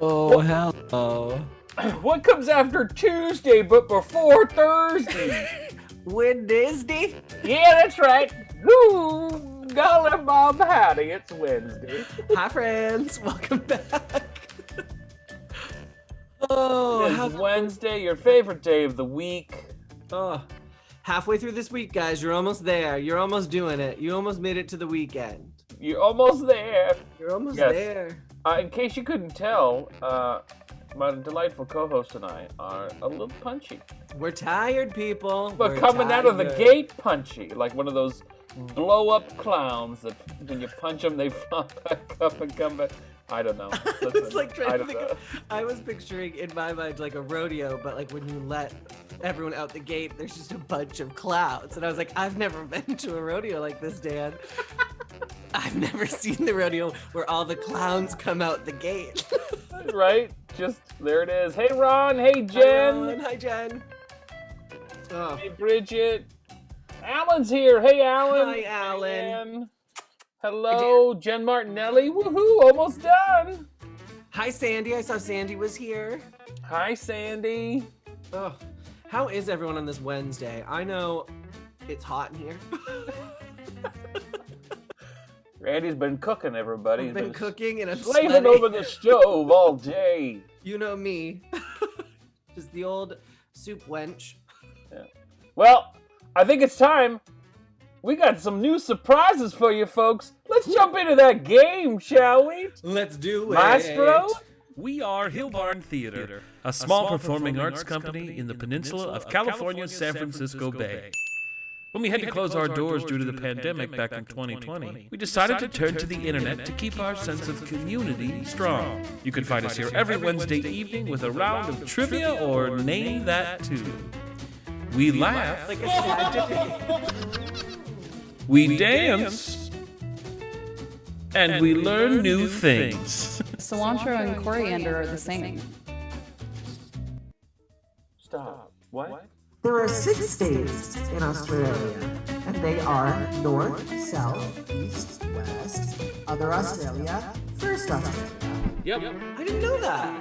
Oh, hello. What comes after Tuesday but before Thursday? Wednesday? Yeah, that's right. Woo! Golly Bob howdy, it's Wednesday. Hi, friends. Welcome back. Oh, It's Wednesday, your favorite day of the week. Oh, halfway through this week, guys. You're almost there. You're almost doing it. You almost made it to the weekend. You're almost there. You're almost there. In case you couldn't tell, my delightful co-host and I are a little punchy. We're tired, people. But coming out of the gate punchy, like one of those blow-up clowns that when you punch them, they flop back up and come back. I don't know. I was like trying to think I was picturing in my mind like a rodeo, but like when you let everyone out the gate, there's just a bunch of clowns. And I was like, I've never been to a rodeo like this, Dan. I've never seen the rodeo where all the clowns come out the gate. Right? Just, there it is. Hey, Ron. Hey, Jen. Hi, Ron. Hi, Jen. Oh. Hey, Bridget. Alan's here. Hey, Alan. Hi, Alan. Hello, Jen Martinelli. Woohoo, almost done. Hi, Sandy. I saw Sandy was here. Hi, Sandy. Oh, how is everyone on this Wednesday? I know it's hot in here. Randy's been cooking, everybody. I've been cooking and I'm slaving sweating over the stove all day. You know me. Just the old soup wench. Yeah. Well, I think it's time. We got some new surprises for you, folks. Let's jump into that game, shall we? Let's do it. Maestro? We are Hillbarn Theater, a small performing arts company in the peninsula of California's San Francisco Bay. When we had to close our doors due to the pandemic back in 2020, we decided to turn to the internet to keep our sense of community strong. You can find us here every Wednesday evening with a round of trivia or name that tune. We laugh. Like a sad We dance, and we learn new things. Cilantro and coriander are the same. Stop. What? There are 6 states in Australia, and they are North, South, East, West, Other Australia, First Australia. Yep. I didn't know that.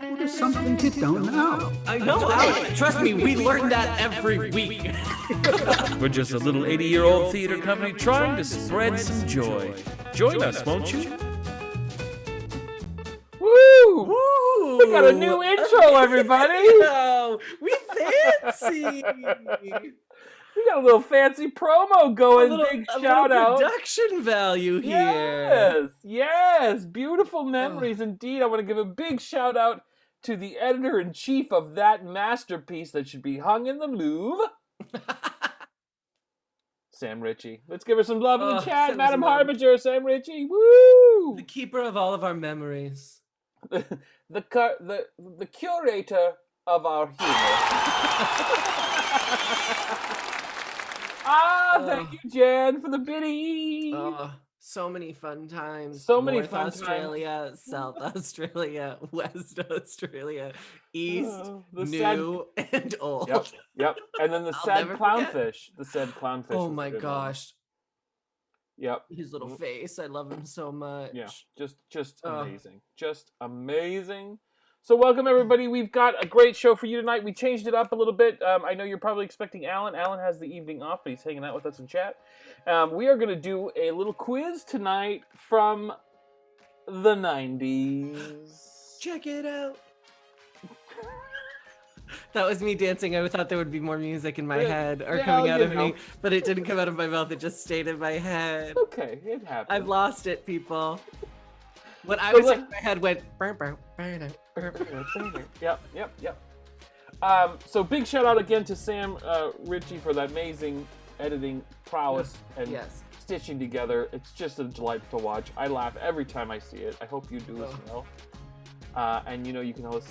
Well, there's something you don't know. I know, Alex. Trust me, we learn that every week. We're just a little 80-year-old theater company trying to spread some joy. Join us, won't you? Woo! Woo! We got a new intro, everybody. Oh, we fancy. We got a little fancy promo going. Big shout out. Production value here. Yes, yes. Beautiful memories indeed. I want to give a big shout out to the editor-in-chief of that masterpiece that should be hung in the Louvre. Sam Ritchie. Let's give her some love in the chat. Madam Harbinger, Sam Ritchie. Woo! The keeper of all of our memories. The curator of our humor. Thank you, Jen, for the biddy. So many fun times. So many North fun Australia, times. South Australia, West Australia, East, the new, and old. Yep. And then the I'll sad never clownfish. The sad clownfish. Oh was my a good gosh. Yep. His little face. I love him so much. Yeah, just Oh. amazing. Just amazing. So welcome, everybody. We've got a great show for you tonight. We changed it up a little bit. I know you're probably expecting Alan. Alan has the evening off, but he's hanging out with us in chat. We are going to do a little quiz tonight from the 90s. Check it out. That was me dancing. I thought there would be more music in my head or yeah, coming out you of know. me, but it didn't come out of my mouth. It just stayed in my head. Okay, it happens. I've lost it, people. When I So was let- in my head went. Burr, burr, burr, burr, burr. Yep. So big shout out again to Sam Ritchie for that amazing editing prowess and Yes. stitching together. It's just a delight to watch. I laugh every time I see it. I hope you do as well. And you can always,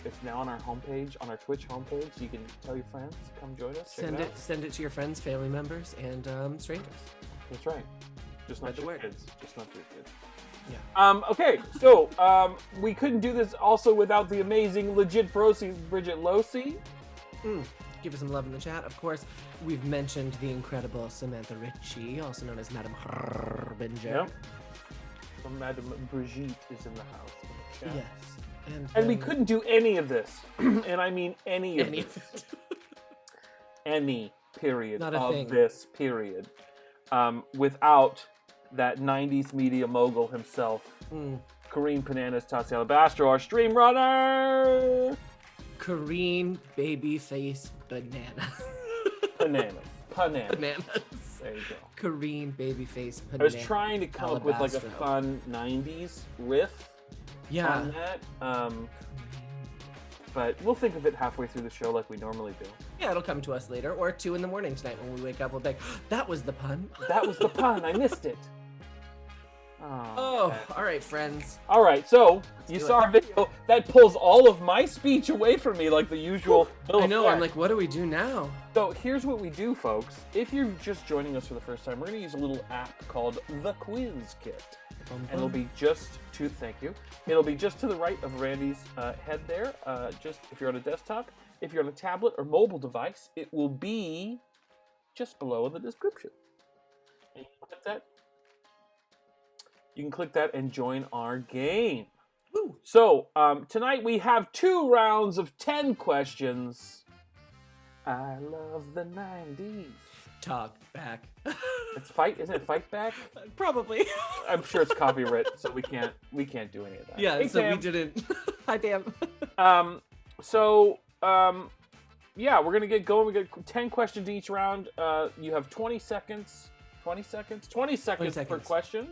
it's now on our homepage, on our Twitch homepage. You can tell your friends, come join us. check Send out. it to your friends, family members, and strangers. That's right. Just not Spread the your word. kids. Just not your kids. Yeah. Okay, so we couldn't do this also without the amazing legit proceed Bridget Losey. Give us some love in the chat. Of course, we've mentioned the incredible Samantha Ritchie, also known as Madame Harbinger. Yep. So Madame Brigitte is in the house. In the chat. Yes. And we couldn't do any of this, and I mean any of Any this, of it. any period Not a of thing. this period, without that 90s media mogul himself, Kareem Bananas Tassi Alabastro, our stream runner. Kareen Babyface Banana. Bananas. Bananas. There you go. Kareen Babyface Banana. I was trying to come up with like a Alabastro. fun 90s riff Yeah. on that. But we'll think of it halfway through the show like we normally do. Yeah, it'll come to us later, or at 2 in the morning tonight when we wake up. We'll be like, that was the pun. That was the pun. I missed it. Oh, all right, friends. All right, so you do saw our video that pulls all of my speech away from me like the usual. I know. I'm like, what do we do now? So here's what we do, folks. If you're just joining us for the first time, we're going to use a little app called the Quiz Kit. And it'll be just to, thank you, it'll be just to the right of Randy's head there. Just if you're on a desktop, if you're on a tablet or mobile device, it will be just below in the description. And you can click that. You can click that and join our game. Woo. So tonight we have 2 rounds of 10 questions. I love the 90s. Talk back. It's fight, isn't it? Fight back. Probably. I'm sure it's copyright, so we can't do any of that. Yeah, Hey, so Sam. we didn't. Hi, Pam. Yeah, we're gonna get going. We got 10 questions each round. You have 20 seconds. 20 seconds per question.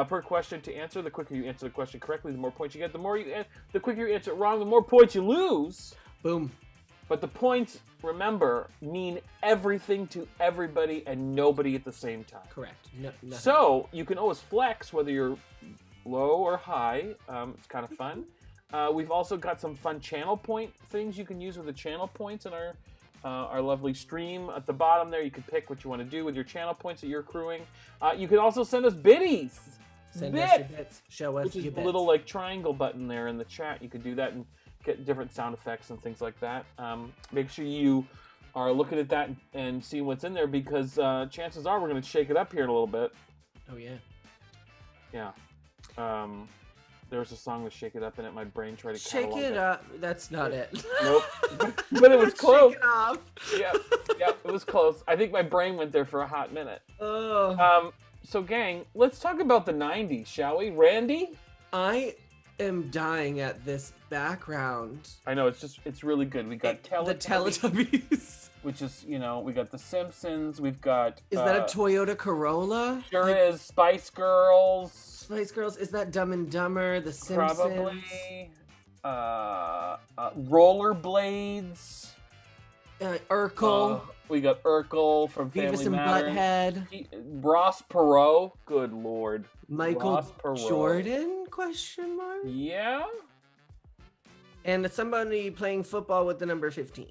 Per question to answer. The quicker you answer the question correctly, the more points you get. The quicker you answer it wrong, the more points you lose. Boom. But the points, remember, mean everything to everybody and nobody at the same time. Correct. No, nothing. So you can always flex whether you're low or high. It's kind of fun. We've also got some fun channel point things you can use with the channel points in our lovely stream. At the bottom there, you can pick what you want to do with your channel points that you're accruing. You can also send us biddies. Send us your bits. Show us Which is your the bits. little like triangle button there in the chat. You can do that and get different sound effects and things like that. Make sure you are looking at that and seeing what's in there because chances are we're going to shake it up here in a little bit. Oh, yeah. Yeah. There was a song with Shake It Up in it. My brain tried to Shake catalog it up. That's not it. Nope. But it was close. Shake it off. Yeah, it was close. I think my brain went there for a hot minute. Oh. So, gang, let's talk about the 90s, shall we? Randy? I am dying at this background. I know, it's really good. We got The Teletubbies. which is, we got The Simpsons. We've got... Is that a Toyota Corolla? Sure is. Spice Girls. Spice Girls? Is that Dumb and Dumber? The Simpsons? Probably. Rollerblades. Urkel. We got Urkel from Family Beavis and Matters. Butthead. Ross Perot. Good lord. Michael Ross Perot. Jordan? Question mark? Yeah? And somebody playing football with the number 15.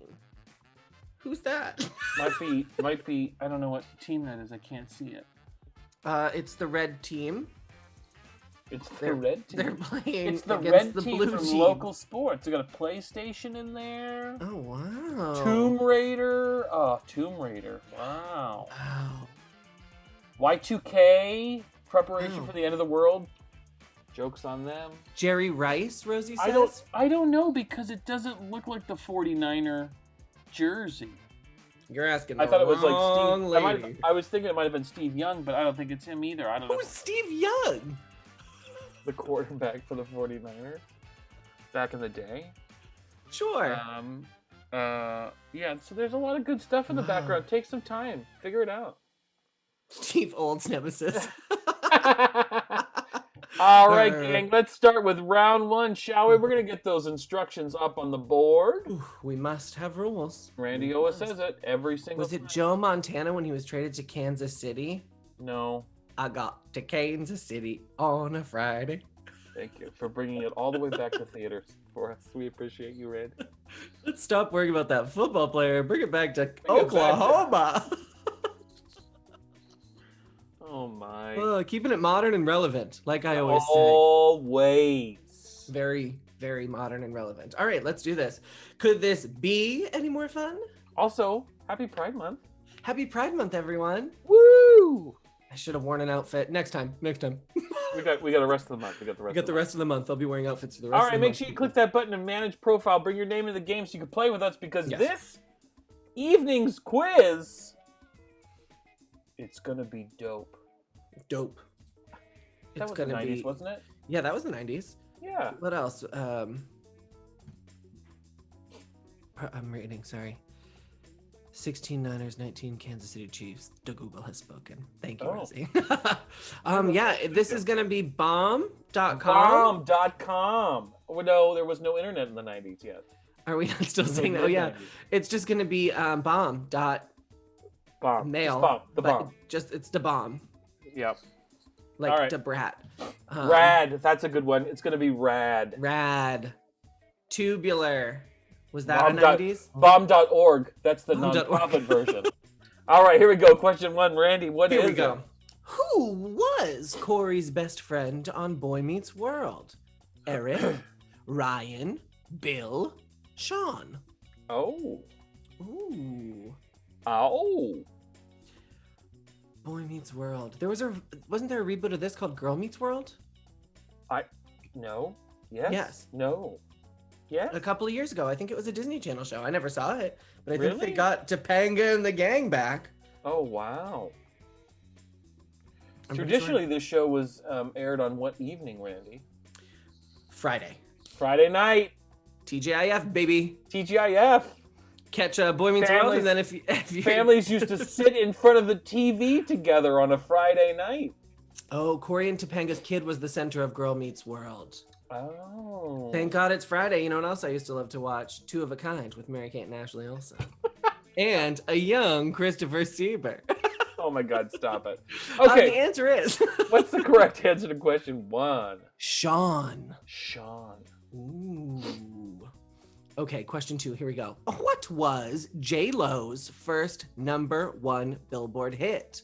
Who's that? Might be. I don't know what team that is. I can't see it. It's the red team. It's the red team. They're playing It's the against red the team blue from team. local sports. We got a PlayStation in there. Oh, wow. Tomb Raider. Oh, Tomb Raider. Wow. Wow. Y2K, preparation for the end of the world. Joke's on them. Jerry Rice, Rosie says. I don't know because it doesn't look like the 49er jersey. You're asking. I thought it was like Steve. Lady. I was thinking it might have been Steve Young, but I don't think it's him either. I don't know. Who's Steve Young? The quarterback for the 49ers back in the day. Sure. Yeah, so there's a lot of good stuff in the background. Take some time. Figure it out. Steve Old's nemesis. All right, gang, let's start with round one, shall we? We're going to get those instructions up on the board. Ooh, we must have rules. Randy always says it every single Was it Joe Montana when he was traded to Kansas City? No. I got to Kansas City on a Friday. Thank you for bringing it all the way back to theaters for us. We appreciate you, Randy. Let's stop worrying about that football player and bring it back to Oklahoma. Oh, my. Keeping it modern and relevant, like I always say. Always. Very, very modern and relevant. All right, let's do this. Could this be any more fun? Also, happy Pride Month. Happy Pride Month, everyone. Woo! I should have worn an outfit. Next time. We got the rest of the month. We got the rest of the month. I'll be wearing outfits for the rest of the month. All right, make sure you click that button and manage profile. Bring your name into the game so you can play with us because this evening's quiz, it's going to be dope. Dope. That was the 90s, wasn't it? Yeah, that was the 90s. Yeah. What else? I'm reading, sorry. 16 Niners, 19 Kansas City Chiefs. The Google has spoken. Thank you, Rosie. Yeah, this is going to be bomb.com. Bomb.com. Oh, no, there was no internet in the 90s yet. Are we not still saying that? Oh, yeah. It's just going to be bomb. Bomb. Mail. Bomb. The bomb. It's the bomb. Yep. Like all right. the brat. Rad. That's a good one. It's going to be rad. Rad. Tubular. Was that a 90s? Bomb.org. That's the nonprofit version. All right, here we go. Question one. Randy, what is it? Here we go. Who was Corey's best friend on Boy Meets World? Eric, Ryan, Bill, Sean. Oh. Ooh. Oh. Boy Meets World. Wasn't there a reboot of this called Girl Meets World? No. Yes. Yes. No. Yes. A couple of years ago. I think it was a Disney Channel show. I never saw it, but I think they got Topanga and the gang back. Oh, wow. Traditionally, this show was aired on what evening, Randy? Friday. Friday night. TGIF, baby. TGIF. Catch Boy Meets World, and then if you families used to sit in front of the TV together on a Friday night. Oh, Corey and Topanga's kid was the center of Girl Meets World. Oh. Thank God it's Friday. You know what else I used to love to watch? Two of a Kind with Mary-Kate and Ashley Olsen. And a young Christopher Sieber. Oh my God, stop it. Okay. The answer is... What's the correct answer to question one? Sean. Ooh. Okay, question two. Here we go. What was J-Lo's first #1 Billboard hit?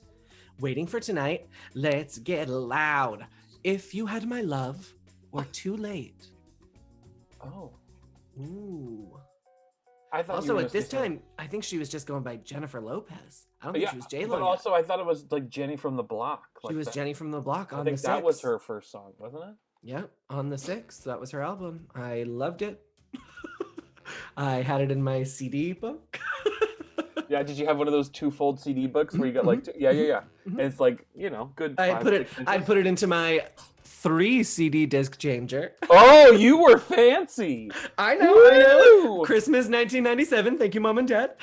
Waiting for Tonight, Let's Get Loud, If You Had My Love, or Too Late? Oh. Ooh. I thought also, at this time, I think she was just going by Jennifer Lopez. I don't think she was J-Lo. But also, I thought it was like Jenny from the Block. She was Jenny from the Block on the 6th. I think that was her first song, wasn't it? Yeah, on the 6th. That was her album. I loved it. I had it in my CD book. Yeah, did you have one of those two-fold CD books where you got like, and it's like, good. I'd put it into my 3 CD disc changer. Oh, you were fancy. I know. Christmas 1997. Thank you, Mom and Dad.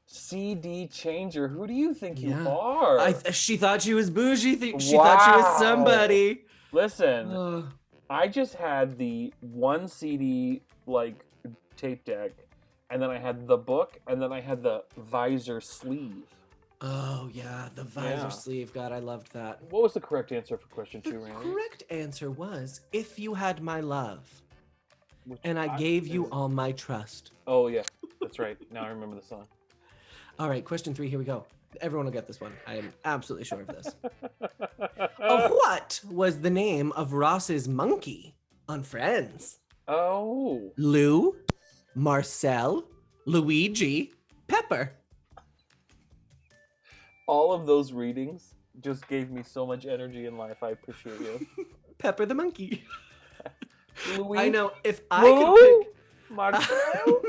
CD changer. Who do you think you are? She thought she was bougie. She thought she was somebody. Listen, I just had the 1 CD like tape deck, and then I had the book, and then I had the visor sleeve. Oh yeah, the visor sleeve. God, I loved that. What was the correct answer for question 2, Randy? The correct answer was If You Had My Love. And I gave you all my trust. Oh yeah, that's right. Now I remember the song. All right, question 3, here we go. Everyone will get this one. I am absolutely sure of this. What was the name of Ross's monkey on Friends? Oh. Lou, Marcel, Luigi, Pepper. All of those readings just gave me so much energy in life. I appreciate you. Pepper the monkey. Louis, I know. If I could pick... Marcel,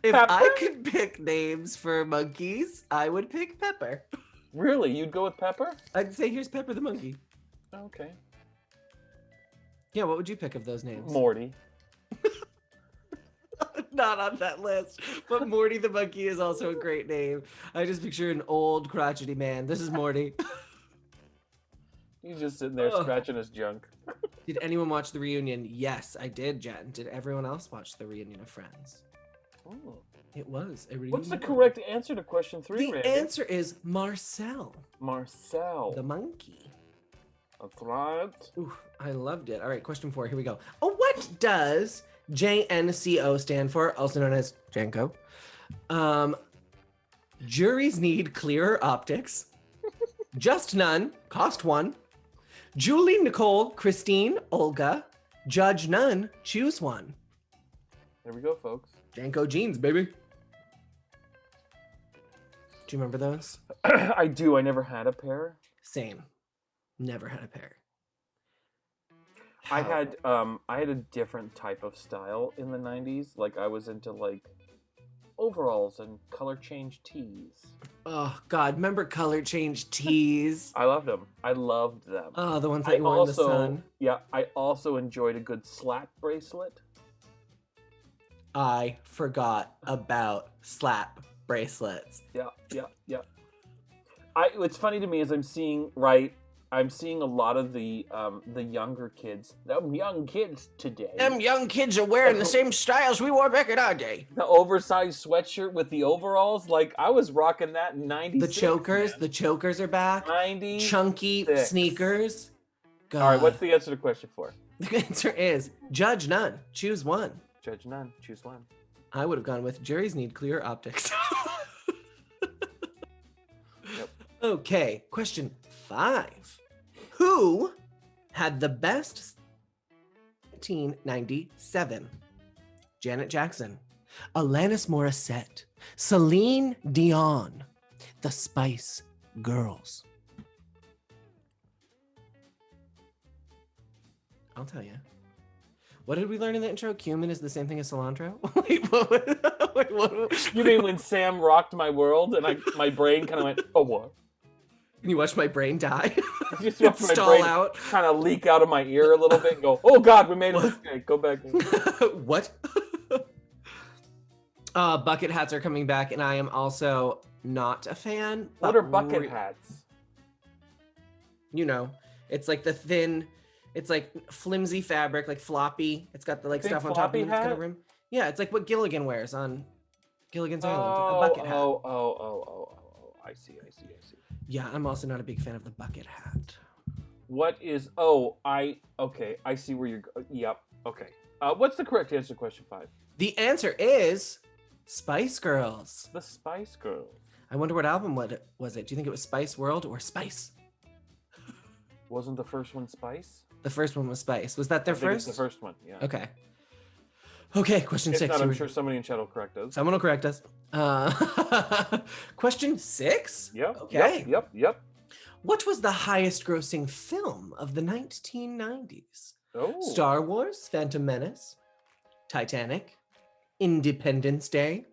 if Pepper? I could pick names for monkeys, I would pick Pepper. Really? You'd go with Pepper? I'd say here's Pepper the monkey. Okay. Yeah, what would you pick of those names? Morty. Not on that list, but Morty the monkey is also a great name. I just picture an old crotchety man. This is Morty. He's just sitting there Ugh. scratching his junk. Did anyone watch the reunion? Yes, I did, Jen. Did everyone else watch the reunion of Friends? Ooh. It was a reunion. What's the of correct answer to question 3, The Randy? answer is Marcel, Marcel. the monkey. That's right. Ooh, I loved it. All right, question 4. Here we go. Oh, what does JNCO stand for? Also known as Janko. Juries need clearer optics. Just none. Cost one. Julie, Nicole, Christine, Olga. Judge none. Choose one. There we go, folks. Janko jeans, baby. Do you remember those? I do. I never had a pair. Same. Never had a pair. I had a different type of style in the 90s. Like, I was into, like, overalls and color change tees. Oh, God. Remember color change tees? I loved them. I loved them. Oh, the ones that you wore in the sun. Yeah, I also enjoyed a good slap bracelet. I forgot about slap bracelets. Yeah. What's funny to me is I'm seeing a lot of the younger kids, them young kids today. Them young kids are wearing the same styles we wore back in our day. The oversized sweatshirt with the overalls, like I was rocking that in '96. The chokers are back. 90. Chunky sneakers. God. All right, what's the answer to question 4? The answer is judge none, choose one. Judge none, choose one. I would have gone with juries need clear optics. Yep. Okay, question 5. Who had the best 1997? Janet Jackson, Alanis Morissette, Celine Dion, the Spice Girls. I'll tell you. What did we learn in the intro? Cumin is the same thing as cilantro? what? You mean when Sam rocked my world and my brain kind of went, oh, what? Can you watch my brain die? I just watched my Stall brain out. kind of leak out of my ear a little bit and go, oh, God, we made a mistake. Go back. What? Bucket hats are coming back, and I am also not a fan. What are bucket hats? You know, it's like the thin, it's like flimsy fabric, like floppy. It's got the like Big stuff on top of floppy it. It's got a hat? rim. Yeah, it's like what Gilligan wears on Gilligan's Island. A bucket hat. Oh. I see. Yeah, I'm also not a big fan of the bucket hat. What is, I see where you're, yep, okay. What's the correct answer to question 5? The answer is Spice Girls. The Spice Girls. I wonder what album was it? Do you think it was Spice World or Spice? Wasn't the first one Spice? The first one was Spice. Was that their I think first? It's the first one, yeah. Okay, question If 6. not, I'm sure somebody in chat will correct us. Someone will correct us. Question 6? Yep. Okay. Yep. What was the highest grossing film of the 1990s? Oh. Star Wars, Phantom Menace, Titanic, Independence Day,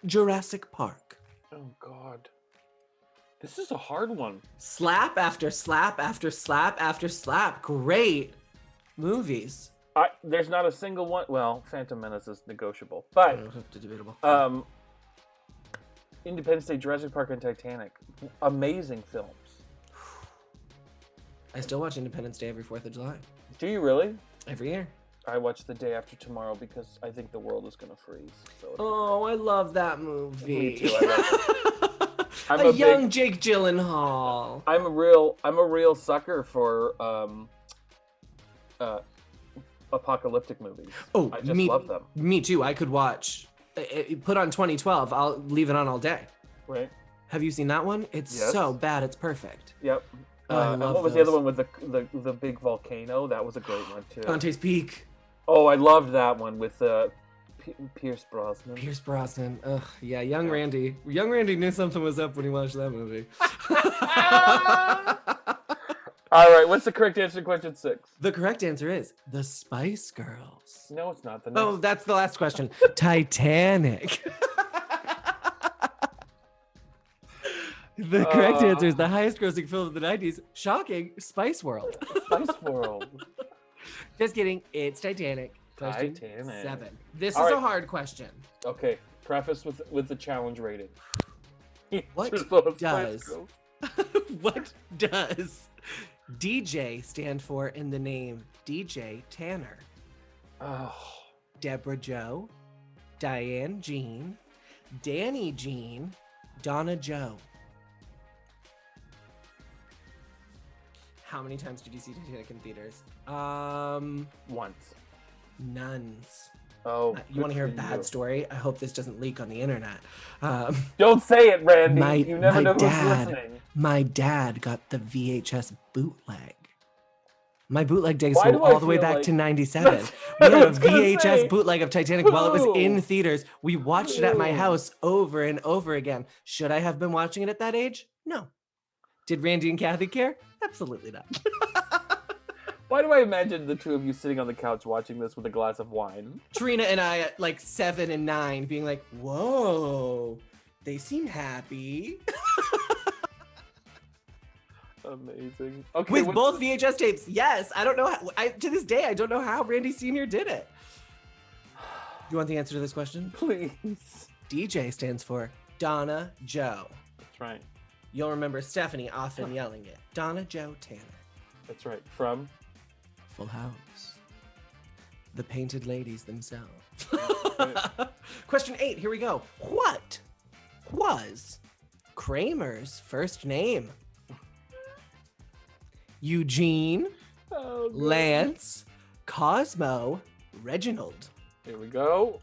Jurassic Park. Oh, God. This is a hard one. Slap after slap after slap after slap. Great movies. There's not a single one. Well, Phantom Menace is negotiable, but Debatable. Independence Day, Jurassic Park, and Titanic, amazing films. I still watch Independence Day every 4th of July. Do you really? Every year. I watch The Day After Tomorrow because I think the world is gonna freeze. So Oh, I love that movie. Me too. I love it. I'm a a young big- Jake Gyllenhaal. I'm a real sucker for apocalyptic movies. Oh, I just love them. Me too. I could watch. Put on 2012. I'll leave it on all day. Right? Have you seen that one? It's Yes. so bad. It's perfect. Yep. Oh, I And love what was the those. other one with the big volcano? That was a great one too. Dante's Peak. Oh, I loved that one with Pierce Brosnan. Pierce Brosnan. Ugh, yeah, young Randy. Young Randy knew something was up when he watched that movie. All right, what's the correct answer to question 6? The correct answer is the Spice Girls. No, it's not. Oh, that's the last question. Titanic. The correct answer is the highest grossing film of the 90s. Shocking. Spice World. Spice World. Just kidding. It's Titanic. Question Titanic. 7. This All is right. a hard question. Okay, preface with the challenge rating. What Answers those Spice does Girls. what does DJ stand for in the name DJ Tanner? Oh, Deborah Jo, Diane Jean, Danny Jean, Donna Joe. How many times did you see Titanic in theaters? once. Nuns. Oh, You want to hear a good for bad you. story? I hope this doesn't leak on the internet. Don't say it, Randy. You never my know who's dad, listening. My dad got the VHS bootleg. My bootleg days Why go do I all the way feel back like- to 97. That's We what I have a was gonna VHS say. bootleg of Titanic while it was in Who? theaters. We watched it at my Who? house over and over again. Should I have been watching it at that age? No. Did Randy and Kathy care? Absolutely not. Why do I imagine the two of you sitting on the couch watching this with a glass of wine? Trina and I at like 7 and 9 being like, whoa, they seem happy. Amazing. Okay, With what's both the- VHS tapes. Yes. I don't know. To this day, I don't know how Randy Sr. did it. You want the answer to this question? Please. DJ stands for Donna Joe. That's right. You'll remember Stephanie often yelling it. Donna Joe Tanner. That's right. From Full House. The Painted Ladies themselves. Question 8. Here we go. What was Kramer's first name? Eugene, Oh, God. Lance, Cosmo, Reginald. Here we go.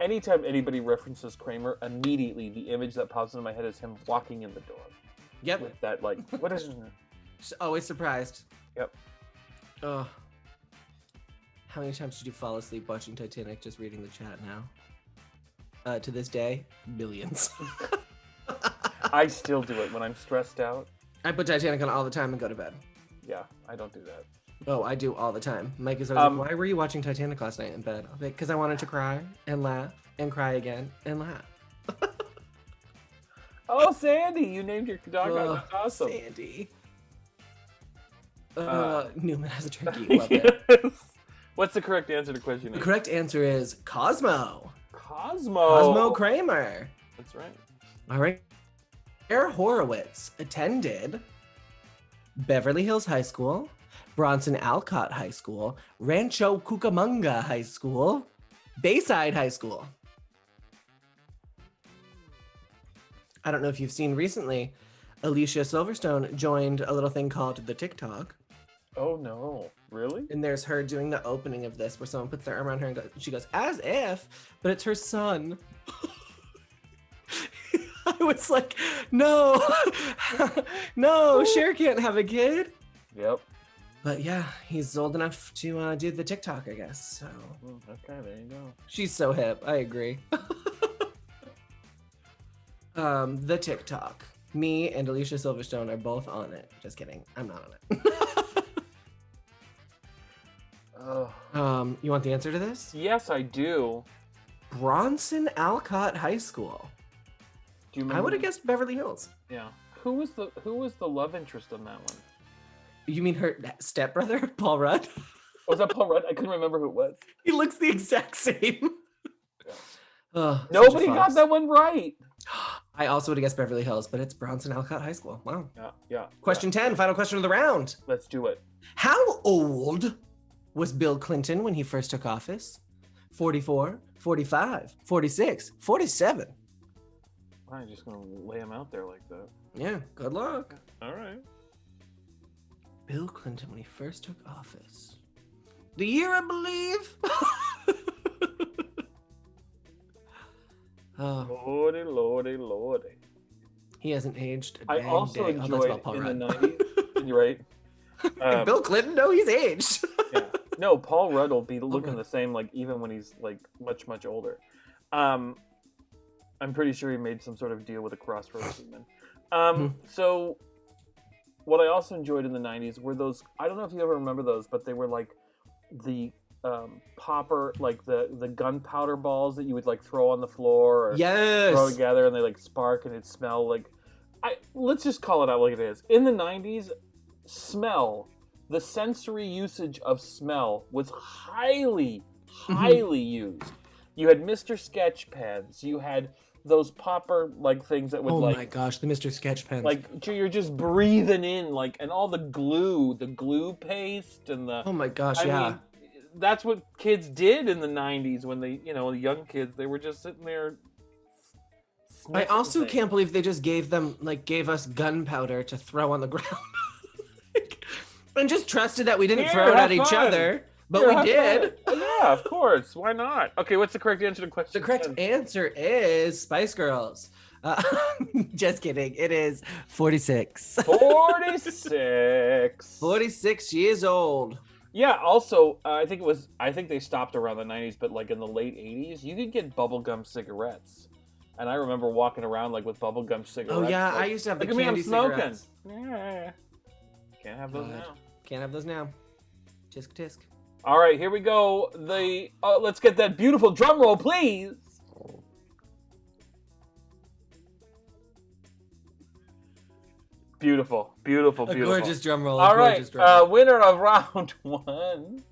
Anytime anybody references Kramer, immediately the image that pops into my head is him walking in the door Yep. with that, like, what is it? Just always surprised. Yep. Ugh. How many times did you fall asleep watching Titanic just reading the chat now? To this day, millions. I still do it when I'm stressed out. I put Titanic on all the time and go to bed. Yeah, I don't do that. Oh, I do all the time. Mike is always like, why were you watching Titanic last night in bed? I'll be like, because I wanted to cry and laugh and cry again and laugh. Oh, Sandy, you named your dog. Ugh, That's awesome. Sandy. Newman has a turkey. Love it. Yes. What's the correct answer to question The 8? correct answer is Cosmo. Cosmo. Cosmo Kramer. That's right. All right. Air Horowitz attended Beverly Hills High School, Bronson Alcott High School, Rancho Cucamonga High School, Bayside High School. I don't know if you've seen recently, Alicia Silverstone joined a little thing called the TikTok. Oh, no. Really? And there's her doing the opening of this where someone puts their arm around her and she goes, as if, but it's her son. I was like, no, no, Cher can't have a kid. Yep. But yeah, he's old enough to do the TikTok, I guess. So Okay, there you go. she's so hip. I agree. The TikTok. Me and Alicia Silverstone are both on it. Just kidding. I'm not on it. Oh. You want the answer to this? Yes, I do. Bronson Alcott High School. Do you I remember? would have guessed Beverly Hills. Yeah. Who was the love interest in that one? You mean her stepbrother, Paul Rudd? Was that Paul Rudd? I couldn't remember who it was. He looks the exact same. Ugh, such a Nobody got fox. that one right. I also would have guessed Beverly Hills, but it's Bronson Alcott High School. Wow. Yeah. Question 10, final question of the round. Let's do it. How old was Bill Clinton when he first took office? 44, 45, 46, 47. I'm just gonna lay him out there like that. Yeah, good luck. All right. Bill Clinton when he first took office. The year, I believe. Oh, Lordy. he hasn't aged a I dang also day. Oh, that's enjoyed about Paul in Rudd. the 90s. You're right. Bill Clinton? No, he's aged. Yeah. No, Paul Rudd will be looking the same, like, even when he's, like, much, much older. I'm pretty sure he made some sort of deal with a Crossroads human. So, what I also enjoyed in the 90s were those, I don't know if you ever remember those, but they were, like, the popper, like, the gunpowder balls that you would, like, throw on the floor or throw together, and they, like, spark, and it smell like... let's just call it out like it is. In the 90s, smell... The sensory usage of smell was highly used. You had Mr. Sketch pens. You had those popper like things that would Oh my gosh, the Mr. Sketch pens. like you're just breathing in like, and all the glue paste and the. Oh my gosh, I mean, that's what kids did in the 90s when they, the young kids, they were just sitting there. I also can't believe they just gave us gunpowder to throw on the ground. And just trusted that we didn't throw it at each other, but we did. Yeah, of course. Why not? Okay, what's the correct answer to question? The correct answer is Spice Girls. Just kidding. It is 46. 46. 46 years old. Yeah, also, I think they stopped around the 90s, but like in the late 80s, you could get bubblegum cigarettes. And I remember walking around like with bubblegum cigarettes. Oh yeah, like, I used to have the look at me, candy I'm smoking. cigarettes. Yeah. Can't have those now. Can't have those now. Tisk tisk. All right, here we go. Let's get that beautiful drum roll, please. Beautiful. A gorgeous drum roll. All right, winner of round 1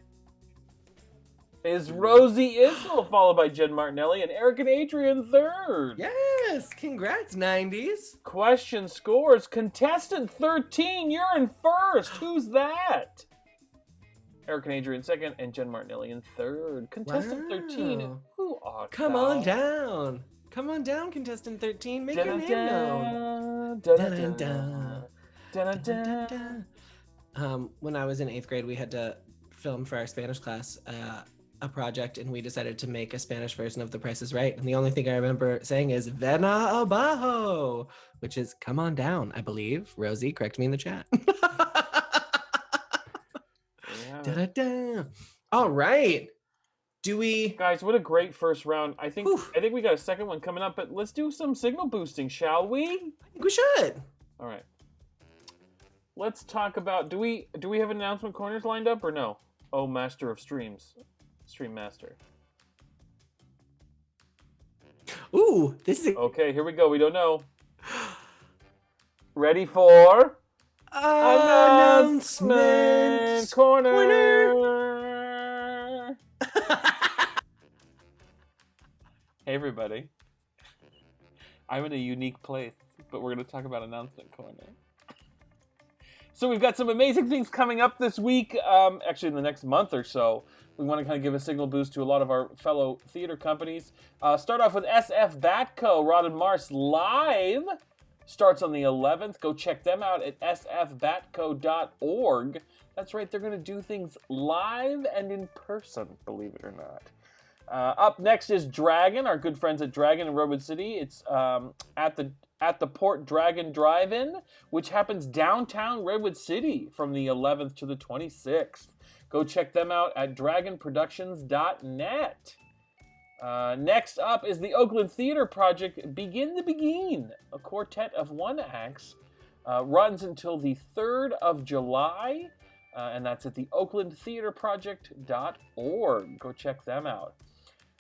is Rosie Issel, followed by Jen Martinelli and Eric and Adrian third. Yes, congrats, 90s. Question scores. Contestant 13, you're in first. Who's that? Eric and Adrian second, and Jen Martinelli in third. Contestant 13, who are Come on down. Come on down, contestant 13. Make your name known. When I was in 8th grade, we had to film for our Spanish class a project, and we decided to make a Spanish version of The Price is Right. And the only thing I remember saying is "Ven abajo," which is "Come on down," I believe. Rosie, correct me in the chat. Da-da-da. All right. Do we... Guys, what a great first round. I think we got a second one coming up, but let's do some signal boosting, shall we? I think we should. All right. Let's talk about, do we have announcement corners lined up or no? Oh, Master of Streams. Stream Master. Ooh, this is... Okay, here we go. We don't know. Ready for... Announcement Corner. Hey, everybody. I'm in a unique place, but we're going to talk about Announcement Corner. So we've got some amazing things coming up this week, actually in the next month or so. We want to kind of give a signal boost to a lot of our fellow theater companies. Start off with SF Batco, Rod and Mars Live. Starts on the 11th. Go check them out at sfbatco.org. That's right, they're going to do things live and in person, believe it or not. Up next is Dragon, our good friends at Dragon in Redwood City. It's at the Port Dragon Drive-In, which happens downtown Redwood City from the 11th to the 26th. Go check them out at dragonproductions.net. Next up is the Oakland Theater Project, Begin the Begin, a quartet of one acts, runs until the 3rd of July, and that's at the oaklandtheaterproject.org. Go check them out.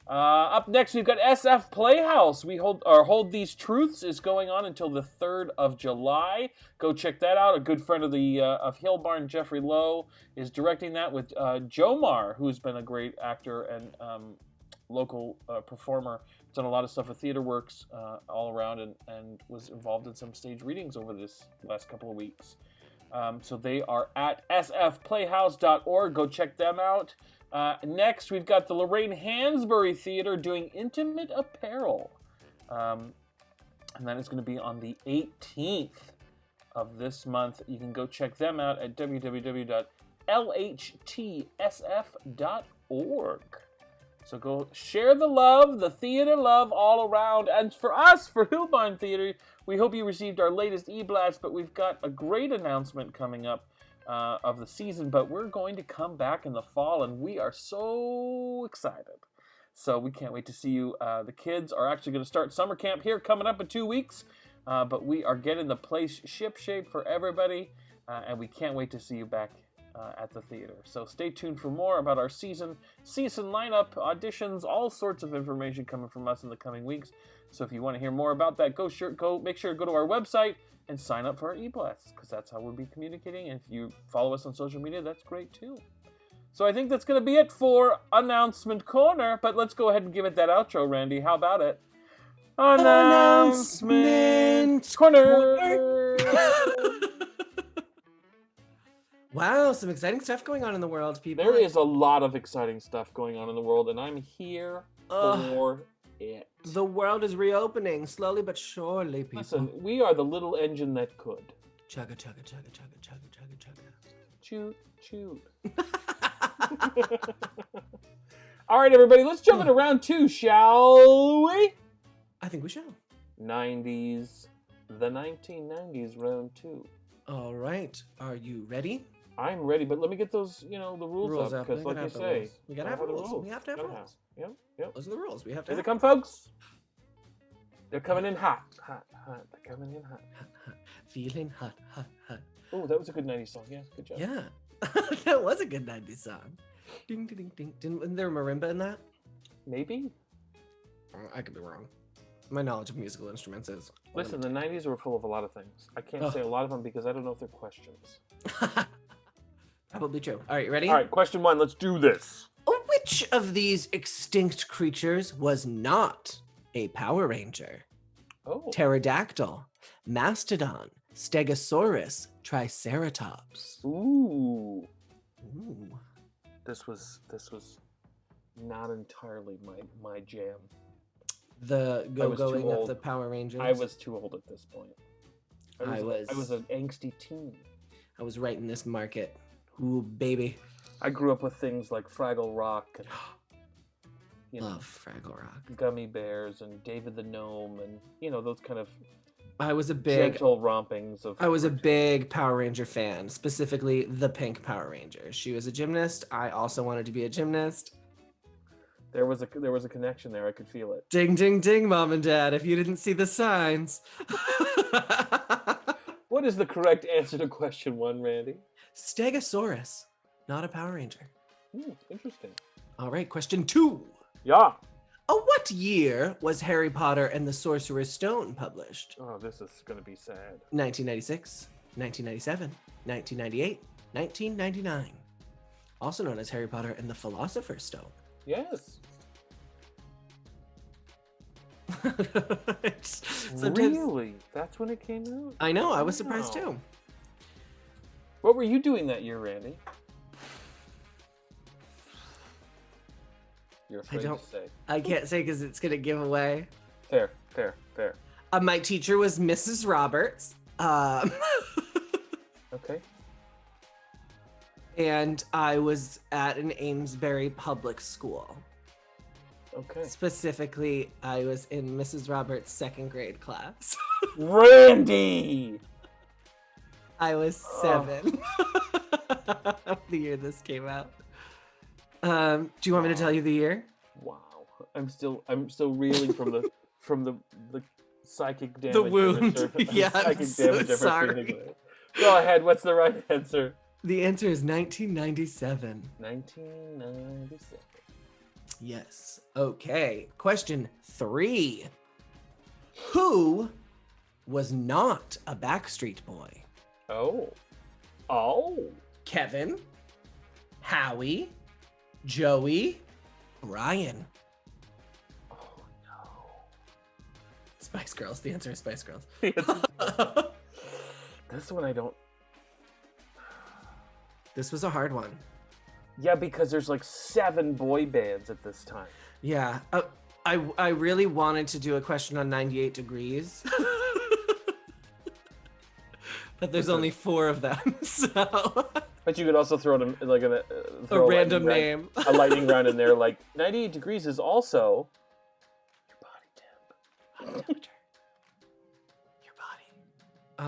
Up next, we've got SF Playhouse. Hold These Truths is going on until the 3rd of July. Go check that out. A good friend of Hillbarn, Jeffrey Lowe, is directing that with Jomar, who's been a great actor and local performer. Done a lot of stuff with TheaterWorks all around and was involved in some stage readings over this last couple of weeks. So they are at sfplayhouse.org. Go check them out. Next, we've got the Lorraine Hansberry Theater doing Intimate Apparel. And that is going to be on the 18th of this month. You can go check them out at www.lhtsf.org. So go share the love, the theater love all around. And for us, for Hillbarn Theater, we hope you received our latest e-blast, but we've got a great announcement coming up. of the season, but we're going to come back in the fall, and we are so excited. So we can't wait to see you. The kids are actually going to start summer camp here coming up in 2 weeks, but we are getting the place ship-shape for everybody, and we can't wait to see you back at the theater. So stay tuned for more about our season lineup, auditions, all sorts of information coming from us in the coming weeks. So if you want to hear more about that, make sure to go to our website and sign up for our e-blasts, because that's how we'll be communicating. And if you follow us on social media, that's great too. So I think that's going to be it for Announcement Corner, but let's go ahead and give it that outro, Randy. How about it? Announcement Corner! Wow, some exciting stuff going on in the world, people. There is a lot of exciting stuff going on in the world, and I'm here for it. The world is reopening, slowly but surely, people. Listen, we are the little engine that could. Chugga, chugga, chugga, chugga, chugga, chugga, chugga. Choot, choot. All right, everybody, let's jump into round 2, shall we? I think we shall. 90s, the 1990s, round 2. All right, are you ready? I'm ready, but let me get those, the rules up, because like you say, we gotta have rules. We have to have rules. Yep. Those are the rules. We have to Here have. they come, folks. They're coming in hot. They're coming in hot. Feeling hot. Oh, that was a good 90s song. Yeah, good job. Yeah, that was a good 90s song. Ding, ding, ding, ding. Isn't there a marimba in that? Maybe. I could be wrong. My knowledge of musical instruments is... Listen, the 90s were full of a lot of things. I can't say a lot of them because I don't know if they're questions. Probably true. All right, you ready? All right, question 1. Let's do this. Which of these extinct creatures was not a Power Ranger? Oh. Pterodactyl, Mastodon, Stegosaurus, Triceratops. Ooh. Ooh. This was not entirely my jam. The was too going of old. the Power Rangers. I was too old at this point. I was an angsty teen. I was right in this market. Ooh, baby. I grew up with things like Fraggle Rock and Love Fraggle Rock. Gummy Bears and David the Gnome and those kind of I was a big gentle rompings of. I was a big Power Ranger fan, specifically the Pink Power Ranger. She was a gymnast. I also wanted to be a gymnast. There was a connection there. I could feel it. Ding, ding, ding, Mom and Dad, if you didn't see the signs. What is the correct answer to question 1, Randy? Stegosaurus, not a Power Ranger. Interesting. All right, question 2. Yeah. What year was Harry Potter and the Sorcerer's Stone published? Oh, this is going to be sad. 1996, 1997, 1998, 1999. Also known as Harry Potter and the Philosopher's Stone. Yes. Sometimes... Really? That's when it came out? I know, I was surprised Wow. too. What were you doing that year, Randy? You're afraid to say. I can't say because it's going to give away. Fair. My teacher was Mrs. Roberts. Okay. And I was at an Amesbury public school. Okay. Specifically, I was in Mrs. Roberts' 2nd grade class. Randy! I was 7 the year this came out. Do you want me to tell you the year? Wow. I'm still reeling from the psychic damage. The wound. Yeah, I'm so sorry. Go ahead. What's the right answer? The answer is 1997. 1997. Yes. Okay. Question 3. Who was not a Backstreet Boy? Oh. Kevin, Howie, Joey, Brian. Oh no. Spice Girls. The answer is Spice Girls. This one I don't. This was a hard one. Yeah, because there's like 7 boy bands at this time. Yeah. I really wanted to do a question on 98 Degrees. But there's only 4 of them, so... But you could also throw in a random name. A lightning round in there, like 98 Degrees is also your body temp. Your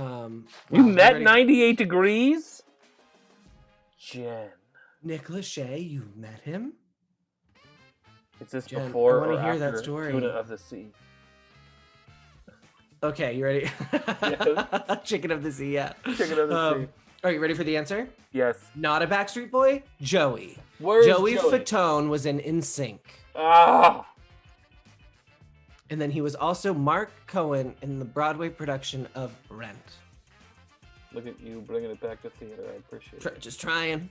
body. You met 98 Degrees? Jen. Nick Lachey, you've met him? Is this Jen, before I wanna or hear that after story. Tuna of the Sea? Okay, you ready? Yes. Chicken of the Sea, yeah. Chicken of the Sea. Are you ready for the answer? Yes. Not a Backstreet Boy, Joey. Where's Joey Joey? Fatone was in NSYNC. Ah! And then he was also Mark Cohen in the Broadway production of Rent. Look at you bringing it back to theater. I appreciate it. Just trying.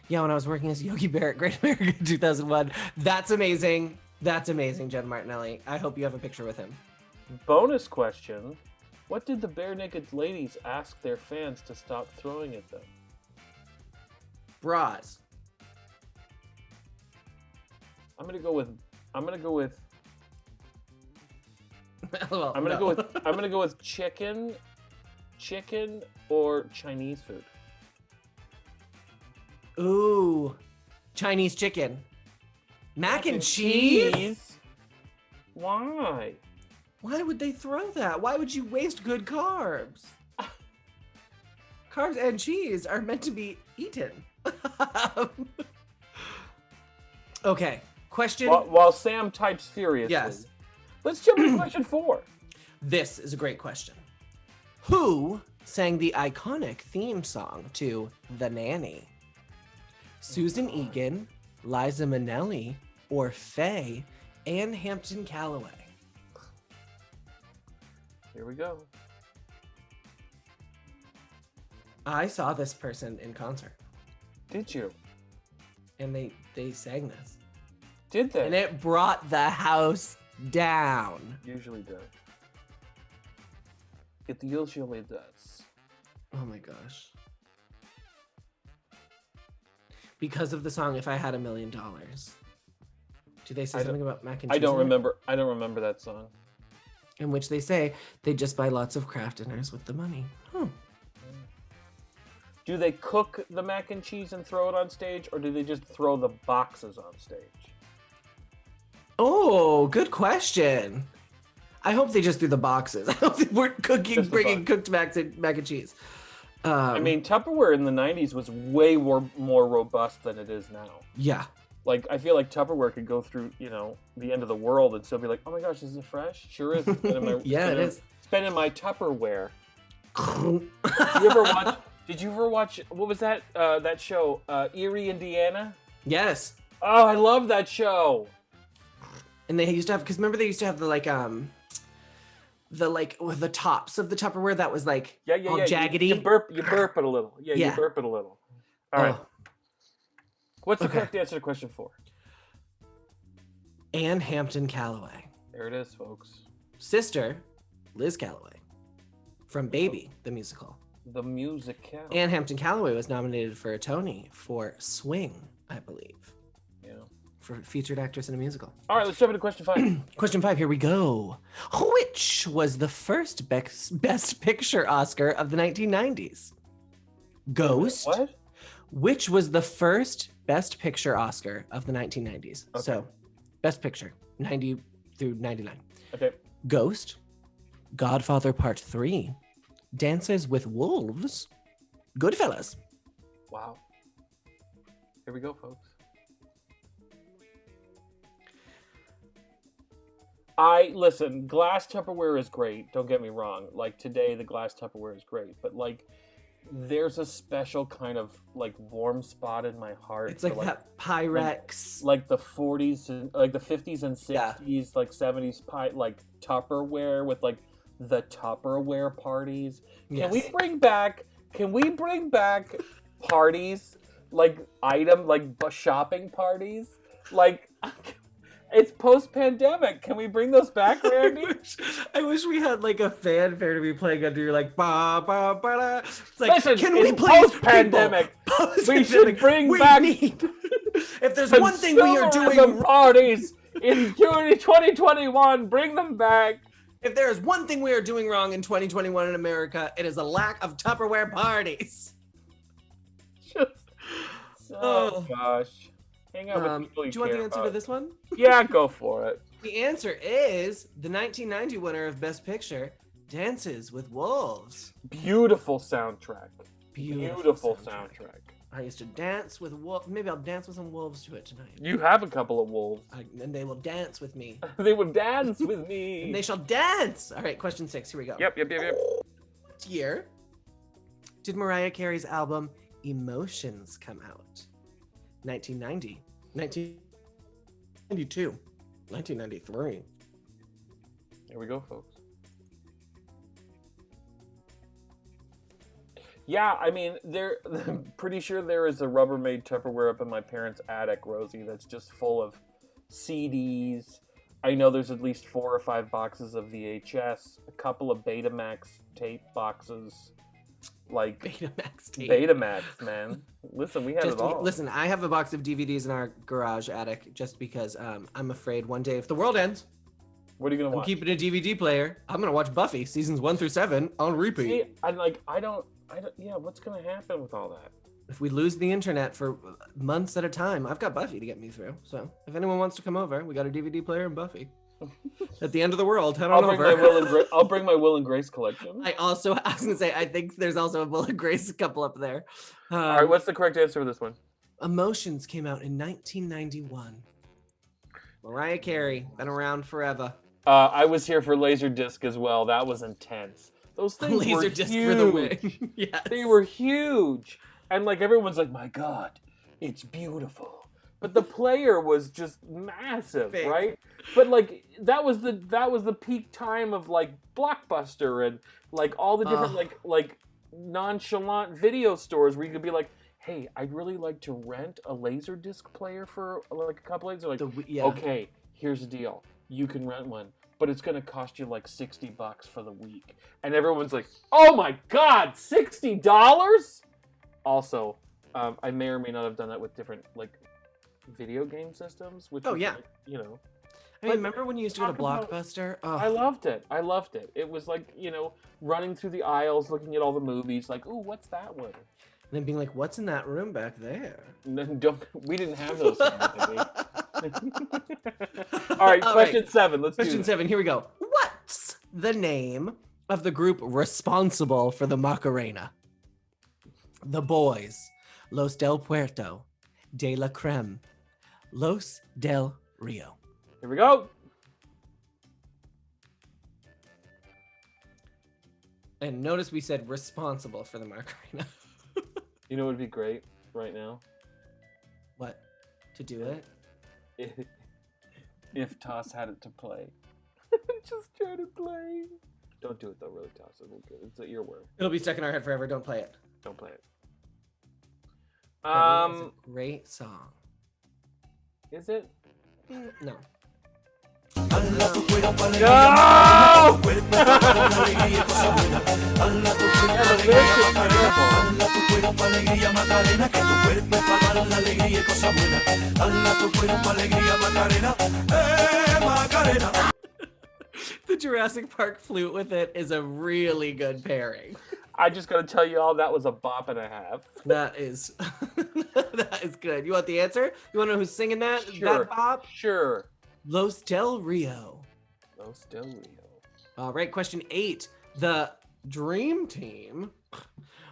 Yeah, when I was working as Yogi Bear at Great America in 2001. That's amazing. That's amazing, Jen Martinelli. I hope you have a picture with him. Bonus question. What did the Bare Naked Ladies ask their fans to stop throwing at them? Bras. I'm gonna go with Well, I'm gonna no. go with chicken or Chinese food. Ooh, Chinese chicken. Mac and cheese? Why? Why would they throw that? Why would you waste good carbs? Carbs and cheese are meant to be eaten. Okay, question. While Sam types furiously. Yes. Let's jump to question 4. This is a great question. Who sang the iconic theme song to The Nanny? Susan Egan, Liza Minnelli, or Faye Ann Hampton Calloway? Here we go. I saw this person in concert, Did you? and they sang this, Did they? and it brought the house down. Usually does. It usually does. Oh my gosh. Because of the song "If I Had $1 Million." Do they say something about mac and cheese? I don't in it? remember. I don't remember that song. In which they say they just buy lots of craft dinners with the money. Do they cook the mac and cheese and throw it on stage, or do they just throw the boxes on stage? Oh, good question. I hope they just do the boxes. I hope they weren't Just the bringing box. cooked mac and cheese. I mean, Tupperware in the 90s was way more robust than it is now. Yeah. Like, I feel like Tupperware could go through, the end of the world and still be like, oh my gosh, is it fresh? Sure is. It's been in my, Yeah, it is. It's been in my Tupperware. Did you ever watch, what was that show, Erie, Indiana? Yes. Oh, I love that show. And they used to have, because remember they used to have with the tops of the Tupperware that was like all jaggedy. You burp it a little. Yeah, Yeah. you burp it a little. All right. Oh. What's the Okay. correct answer to question 4? Ann Hampton Calloway. There it is, folks. Sister, Liz Calloway. From Baby, the musical. The musical. Ann Hampton Calloway was nominated for a Tony for Swing, I believe. Yeah. For featured actress in a musical. All right, let's jump into question 5. Question 5, here we go. Which was the first Best Picture Oscar of the 1990s? Ghost. What? Which was the first Best Picture Oscar of the 1990s? Okay. So, Best Picture, 90 through 99. Okay. Ghost, Godfather Part 3, Dances with Wolves, Goodfellas. Wow. Here we go, folks. Listen, glass Tupperware is great. Don't get me wrong. Like, today, the glass Tupperware is great. But, like, there's a special kind of, like, warm spot in my heart. It's like for, that Pyrex. like the 40s and like the 50s and 60s, Yeah. like 70s like Tupperware with like the Tupperware parties. Can we bring back parties like shopping parties? Like it's post-pandemic. Can we bring those back, Randy? I wish we had like a fanfare to be playing under like ba ba ba da. It's like, Listen, can we it's please post-pandemic. Post-pandemic, We should bring back if there's one thing we are doing consumerism parties in 2021, bring them back. If there is one thing we are doing wrong in 2021 in America, it is a lack of Tupperware parties. Oh gosh. Hang out with people do you want the care answer about. to this one? Yeah, go for it. The answer is the 1990 winner of Best Picture, Dances with Wolves. Beautiful soundtrack. Beautiful Beautiful soundtrack. I used to dance with wolves. Maybe I'll dance with some wolves to it tonight. You have a couple of wolves. And they will dance with me. They would dance with me. And they shall dance. All right, question 6. Here we go. Yep. What year did Mariah Carey's album Emotions come out? 1990, 1992, 1993. Here we go, folks. Yeah, I mean, I'm pretty sure there is a Rubbermaid Tupperware up in my parents' attic, Rosie, that's just full of CDs. I know there's at least 4 or 5 boxes of VHS, a couple of Betamax tape boxes. Like Betamax tape. Betamax, man. Listen, we had it all. Listen, I have a box of DVDs in our garage attic just because I'm afraid one day if the world ends, what are you gonna I'm watch? keeping a DVD player. I'm gonna watch Buffy seasons 1 through 7 on repeat. See, I don't. Yeah, what's gonna happen with all that? If we lose the internet for months at a time, I've got Buffy to get me through. So if anyone wants to come over, we got a DVD player and Buffy. At the end of the world, head on over. I'll bring my Will and Grace collection. I was gonna say, I think there's also a Will and Grace couple up there. All right, what's the correct answer for this one? Emotions came out in 1991. Mariah Carey, been around forever. I was here for Laserdisc as well. That was intense. Those things were Laserdisc huge. for the win. Yes. They were huge. And like everyone's like, my God, it's beautiful. But the player was just massive, Big. right? But like that was the peak time of like Blockbuster and like all the different like nonchalant video stores where you could be like, hey, I'd really like to rent a Laserdisc player for like a couple of days. They're like, okay, here's the deal. You can rent one, but it's going to cost you like $60 for the week. And everyone's like, oh my God, $60? Also, I may or may not have done that with different like video game systems, which was, like, you know. I mean, remember when you used to go to Blockbuster? I loved it. It was like, you know, running through the aisles, looking at all the movies, like, ooh, what's that one? And then being like, what's in that room back there? And then we didn't have those things, All right, question 7. Let's do Question 7, here we go. What's the name of the group responsible for the Macarena? The Boys, Los del Puerto, De La Creme, Los del Rio. Here we go. And notice we said responsible for the Macarena. You know what would be great right now? What? To do it? If Toss had it to play. Just try to play. Don't do it though, really, Toss. It's an earworm. It'll be stuck in our head forever. Don't play it. Don't play it. It's a great song. Is it? No. The Jurassic Park flute with it is a really good pairing. I just gotta tell you all that was a bop and a half. That is that is good. You want the answer? You want to know who's singing that? Sure. That bop? Sure. Los del Rio. Los del Rio. All right, question 8. The Dream Team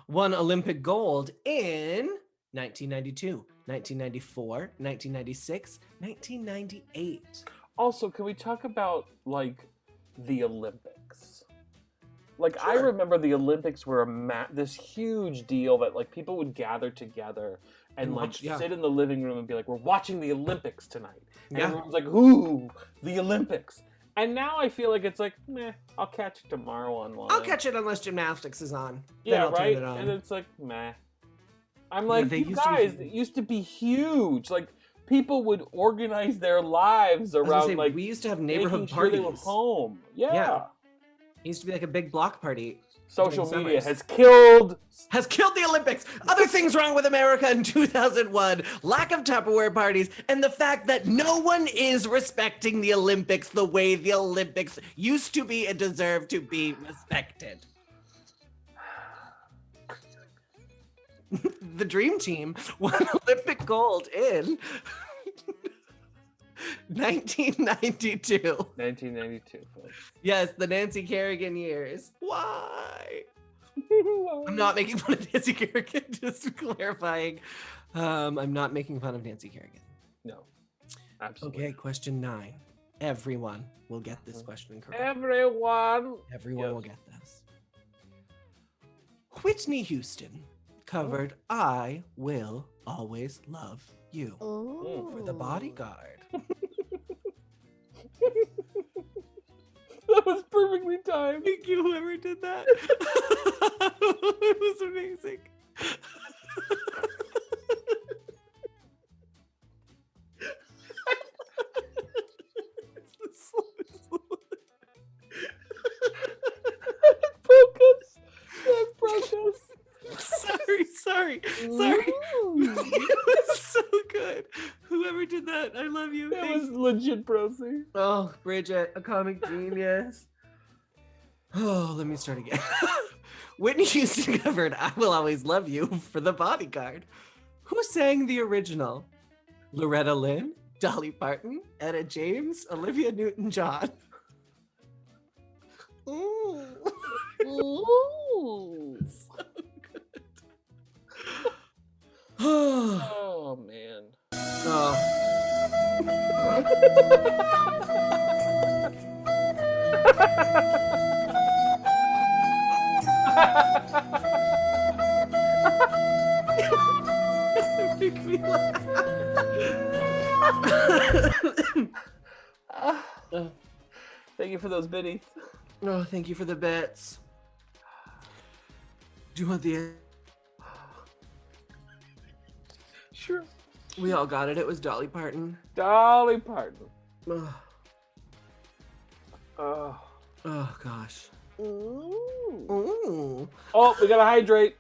won Olympic gold in 1992, 1994, 1996, 1998. Also, can we talk about like the Olympics? Like, sure. I remember the Olympics were this huge deal that like people would gather together and like sit in the living room and be like, we're watching the Olympics tonight. And everyone's like, ooh, the Olympics. And now I feel like it's like, meh, I'll catch it tomorrow online. I'll catch it unless gymnastics is on. Yeah, right? And it's like, meh. I'm like, you guys, it used to be huge. Like, people would organize their lives around, like, we used to have neighborhood parties. Sure they were home. Yeah. It used to be like a big block party. Social media has killed the Olympics. Other things wrong with America in 2001, lack of Tupperware parties, and the fact that no one is respecting the Olympics the way the Olympics used to be and deserve to be respected. The Dream Team won Olympic gold in 1992. 1992, folks. Yes, the Nancy Kerrigan years. Why? I'm not making fun of Nancy Kerrigan, just clarifying. I'm not making fun of Nancy Kerrigan. No. Absolutely. Okay, question 9. Everyone will get this question correct. Everyone Will get this. Whitney Houston covered I Will Always Love You for The Bodyguard. That was perfectly timed. Thank you, whoever did that. It was amazing. Sorry. It was so good. Whoever did that, I love you. That was legit prosy. Oh, Bridget, a comic genius. Oh, let me start again. Whitney Houston covered I Will Always Love You for The Bodyguard. Who sang the original? Loretta Lynn, Dolly Parton, Etta James, Olivia Newton-John. Ooh. Ooh. So good. Oh, man. Oh. Make me laugh. Thank you for those biddies. Oh, thank you for the bits. Do you want the... Sure. We all got it. It was Dolly Parton. Dolly Parton. Ugh. Oh. Oh, gosh. Ooh. Ooh. Oh, we gotta hydrate.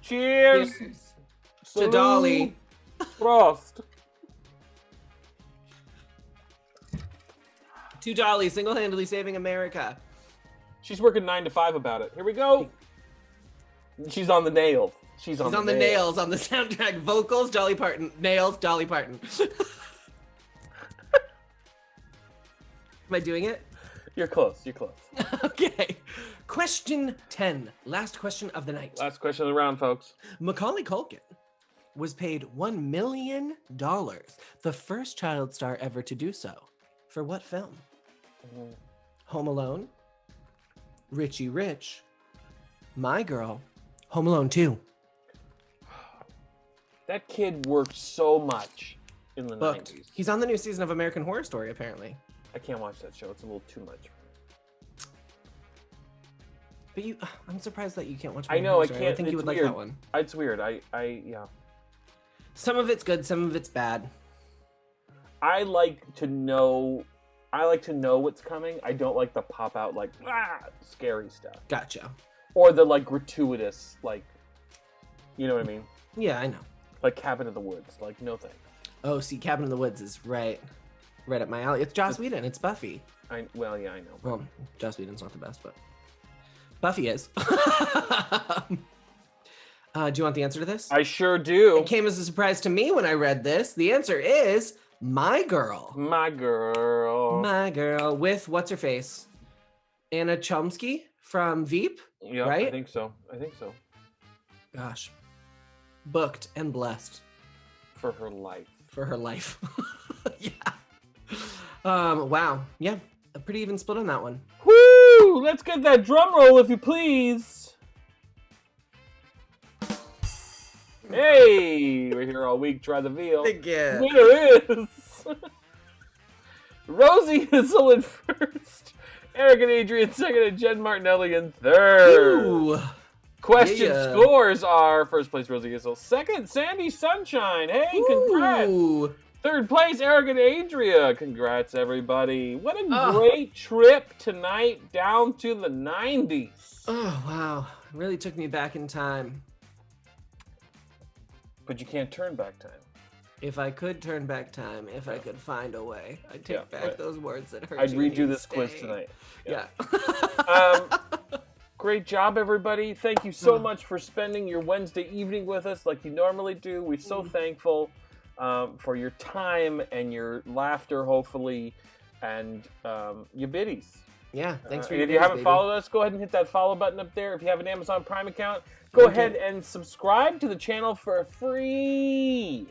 Cheers. To Dolly. Frost. To Dolly, single-handedly saving America. She's working 9 to 5 about it. Here we go. She's on the nails. She's on the nails on the soundtrack. Vocals, Dolly Parton. Nails, Dolly Parton. Am I doing it? You're close. You're close. Okay. Question 10. Last question of the night. Last question of the round, folks. Macaulay Culkin was paid $1 million, the first child star ever to do so. For what film? Home Alone, Richie Rich, My Girl, Home Alone 2. That kid worked so much in the Booked. 90s. He's on the new season of American Horror Story, apparently. I can't watch that show. It's a little too much. But I'm surprised that you can't watch. I know, I Story. can't. I think you it's would like weird. that one. It's weird. Yeah. Some of it's good, some of it's bad. I like to know what's coming. I don't like the pop out scary stuff. Gotcha. Or the gratuitous you know what I mean? Yeah, I know. Like Cabin in the Woods. No thanks. Oh, see, Cabin in the Woods is right up my alley. It's Joss Whedon. It's Buffy. Well, yeah, I know. Well, Joss Whedon's not the best, but Buffy is. Do you want the answer to this? I sure do. It came as a surprise to me when I read this. The answer is My Girl. My Girl. My Girl with what's her face? Anna Chomsky from Veep. Yeah, right? I think so. Gosh, booked and blessed For her life. Yeah. Wow. Yeah, a pretty even split on that one. Woo! Let's get that drum roll, if you please. Hey, we're here all week. Try the veal. Again. Winner is Rosie Issel in first, Eric and Adrian second, and Jen Martinelli in third. Ooh. Question scores are: first place Rosie Issel, second Sandy Sunshine. Hey, congrats! Ooh. Third place Eric and Adria. Congrats, everybody! What a great trip tonight down to the 90s. Oh wow, it really took me back in time. But you can't turn back time. If I could turn back time, if I could find a way, I'd take back those words that hurt. I'd you when redo you this stay. quiz tonight. Yeah. Great job, everybody. Thank you so much for spending your Wednesday evening with us like you normally do. We're so thankful for your time and your laughter, hopefully, and your biddies. Yeah, thanks for And your if you days, haven't baby. followed us, go ahead and hit that follow button up there. If you have an Amazon Prime account, go ahead and subscribe to the channel for free.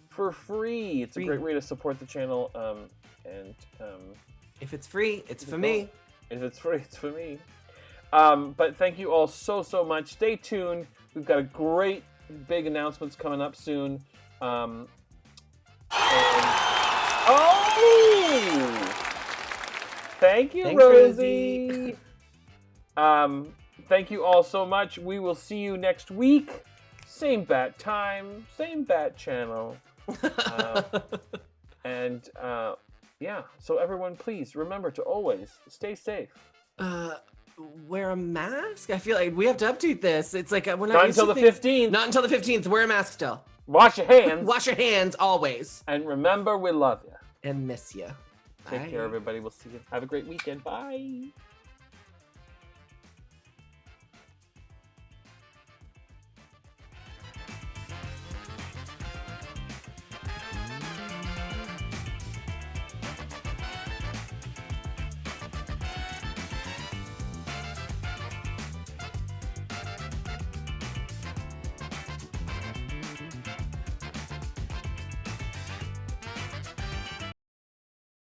For free. It's a great way to support the channel. If it's free, it's for me. If it's free, it's for me. But thank you all so much. Stay tuned. We've got a great big announcements coming up soon. Thank you, Thanks, Rosie. Thank you all so much. We will see you next week. Same bat time, same bat channel. Yeah, so everyone, please remember to always stay safe. Wear a mask? I feel like we have to update this. It's like we're Not until the 15th. Not until the 15th. Wear a mask still. Wash your hands. Wash your hands always. And remember, we love you. And miss you. Take care, everybody. We'll see you. Have a great weekend. Bye.